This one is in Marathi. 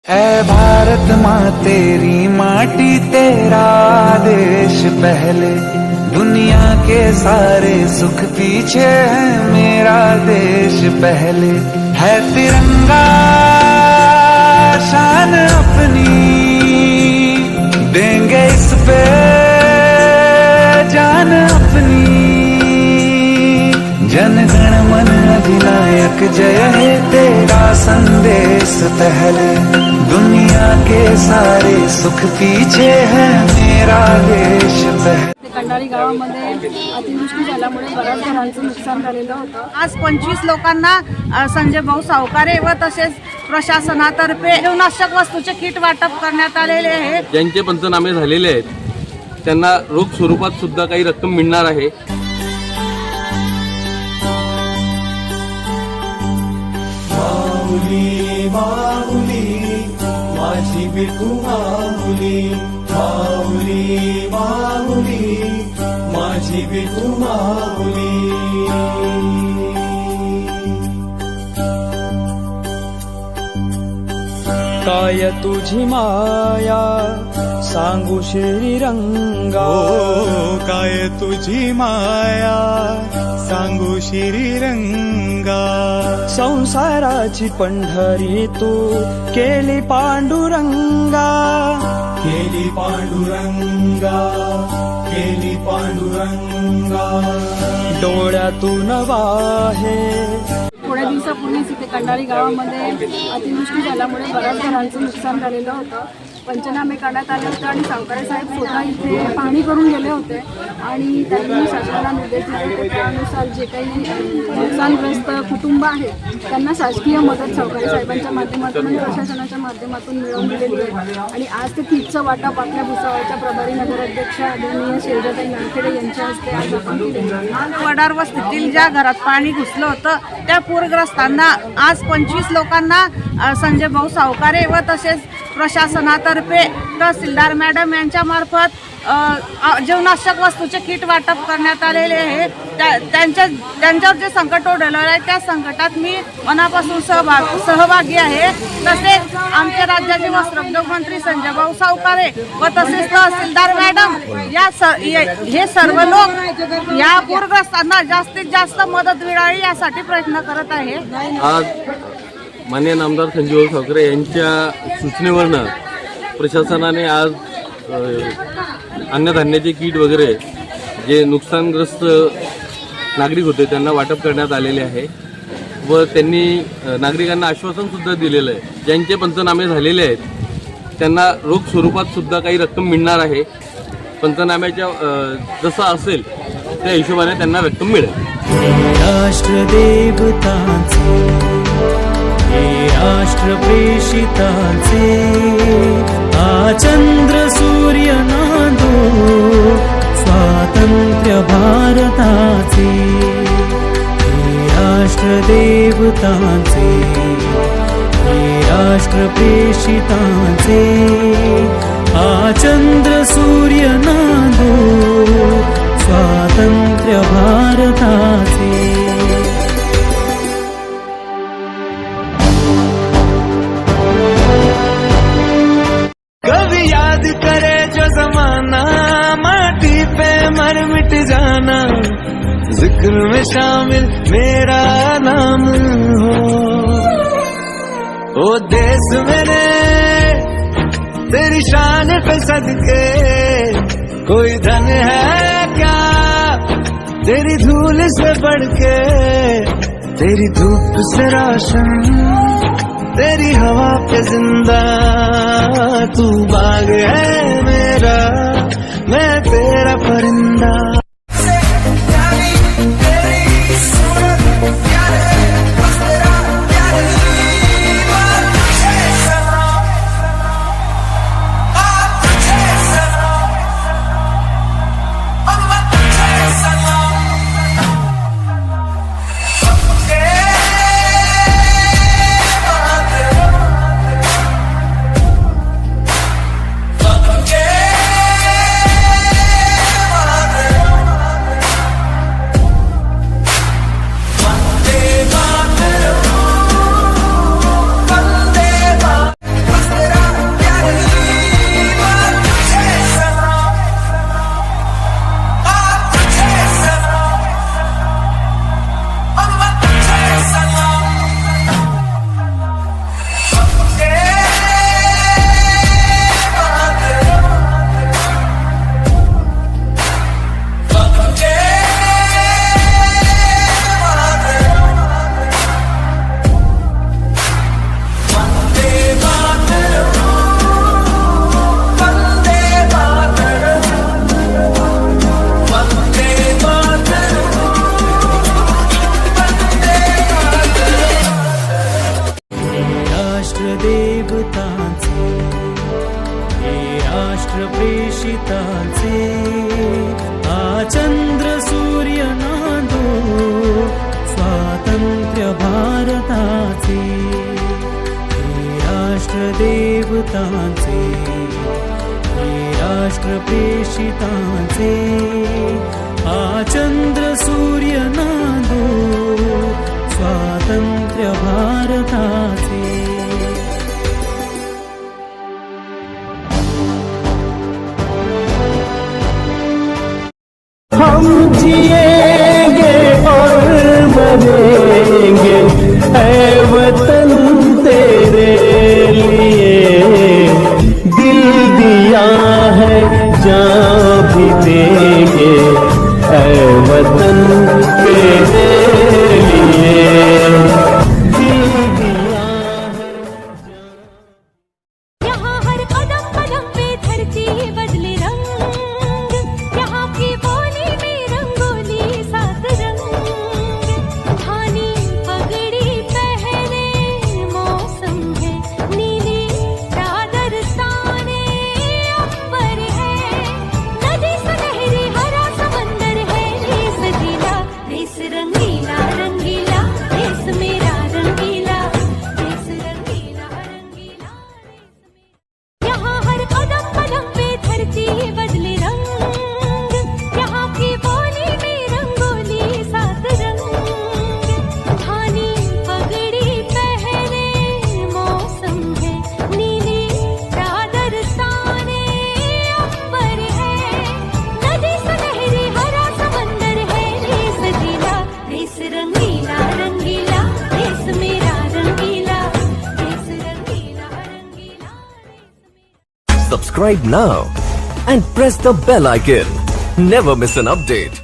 ऐ भारत माँ तेरी माटी तेरा देश पहले, दुनिया के सारे सुख पीछे है मेरा देश पहले। है तिरंगा शान अपनी, देंगे इस पे जान अपनी। जन गण मन अधिनायक जय है तेरा संदेश पहले, दुनिया के सारे सुख पीछे है मेरा देश पहले। कंडारी गावामध्ये अतिवृष्टी झाल्यामुळे बऱ्याच घरांचं नुकसान झालेलं होतं। आज 25 लोकांना संजय भाऊ सावकारे व तसेच प्रशासनातर्फे जीवनावश्यक वस्तूचे किट वाटप करण्यात आलेले आहे। ज्यांचे पंचनामे झालेले आहेत त्यांना रोख स्वरूपात सुद्धा काही रक्कम मिळणार आहे। माऊली माऊली माझी विठू माऊली, माऊली माऊली माझी विठू माऊली। काय तुझी माया सांगू श्रीरंगा, काय तुझी माया सांगू श्रीरंगा। संसाराची पंढरी तू केली पांडुरंगा, केली पांडुरंगा, केली पांडुरंगा। डोळ्यातून वाहे। थोड्या दिवसापूर्वीच इथे कंडारी गावामध्ये अतिवृष्टी झाल्यामुळे बऱ्याच घरांचं नुकसान झालेलं होतं। पंचनामे करण्यात आले होते आणि सावकारे साहेब स्वतः इथे पाहणी करून गेले होते आणि त्यांनी शासनाला निर्देश दिले होते। त्यानुसार जे काही नुकसानग्रस्त कुटुंब आहेत त्यांना शासकीय मदत सावकारे साहेबांच्या माध्यमातून आणि प्रशासनाच्या माध्यमातून मिळवून दिलेली आहे। आणि आज ते किटचं वाटप आपल्या भुसावळच्या प्रभारी नगराध्यक्ष आदरणीय शैलजाताई नानखेडे यांच्या हस्ते आज आपण केले। वडार वस्तीतील ज्या घरात पाणी घुसलं होतं त्या पूरग्रस्तांना आज 25 लोकांना संजय भाऊ सावकारे व तसेच प्रशासनातर्फे तहसीलदार मॅडम यांच्या मार्फत जीवनावश्यक वस्तूचे किट वाटप करण्यात आलेले आहे। त्यांच्यावर जे संकट ओढवलं आहे त्या संकटात मी मनापासून सहभागी आहे। तसेच आमच्या राज्याचे वस्त्रोद्योग मंत्री संजय भाऊ सावकारे व तसेच तहसीलदार मॅडम हे सर्व लोक या पूरग्रस्तांना जास्तीत जास्त मदत मिळावी यासाठी प्रयत्न करत आहे। आज माननीय नामदार संजय भाऊ सावकारे यांच्या सूचनेवरनं प्रशासनाने आज अन्नधान्याचे किट वगैरे जे नुकसानग्रस्त नागरिक होते त्यांना वाटप करण्यात आलेले आहे व त्यांनी नागरिकांना आश्वासन सुद्धा दिलेलं आहे। ज्यांचे पंचनामे झालेले आहेत त्यांना रोख स्वरूपात सुद्धा काही रक्कम मिळणार आहे। पंचनाम्याच्या जसं असेल त्या हिशोबाने त्यांना रक्कम मिळेल। राष्ट्रदेवतांचे राष्ट्र प्रेषितांचे चंद्र सूर्य नांदो स्वातंत्र्य भारताचे। राष्ट्र देवतांचे राष्ट्र प्रेषितांचे चंद्र सूर्य नांदो स्वातंत्र्य भारताचे। कभी याद करे जो जमाना माटी पे मर मिट जाना, जिक्र में शामिल मेरा नाम हो। ओ देश मेरे तेरी शान पे सदके कोई धन है क्या तेरी धूल से बढ़ के, तेरी धूप से रोशन तेरी हवा पे जिंदा। तू बाग है मेरा मैं तेरा परिंदा। राष्ट्र प्रेषितांचे हा चंद्र सूर्य नांदो स्वातंत्र्य भारताचे हे राष्ट्र देवतांचे हे राष्ट्र प्रेषितांचे हा चंद्र सूर्य नांदो स्वातंत्र्य भारताचे हम जिएंगे और मरेंगे ऐ वतन तेरे लिए दिल दिया है जान भी देंगे ऐ वतन तेरे लिए दिल दिया है। यहाँ हर कदम कदम पे धरती बदले रंग, यहाँ की बोली में रंगोली सात रंग, धानी पगड़ी पहने मौसम है, नीली चादर ताने अंबर है, नदी सुनहरी हरा समंदर है, देश गीला देश रंगीला रंगीला देश मेरा रंगीला देश रंगीला रंगीला यहाँ हर कदम कदम पे धरती बदले रंग, यहाँ की बोली में रंगोली सात रंग, धानी पगड़ी पहने मौसम है, नीली चादर ताने अंबर है, नदी सुनहरी हरा समंदर है, देश गीला देश रंगीला रंगीला देश मेरा रंगीला देश रंगीला रंगीला। Subscribe now and press the bell icon. Never miss an update.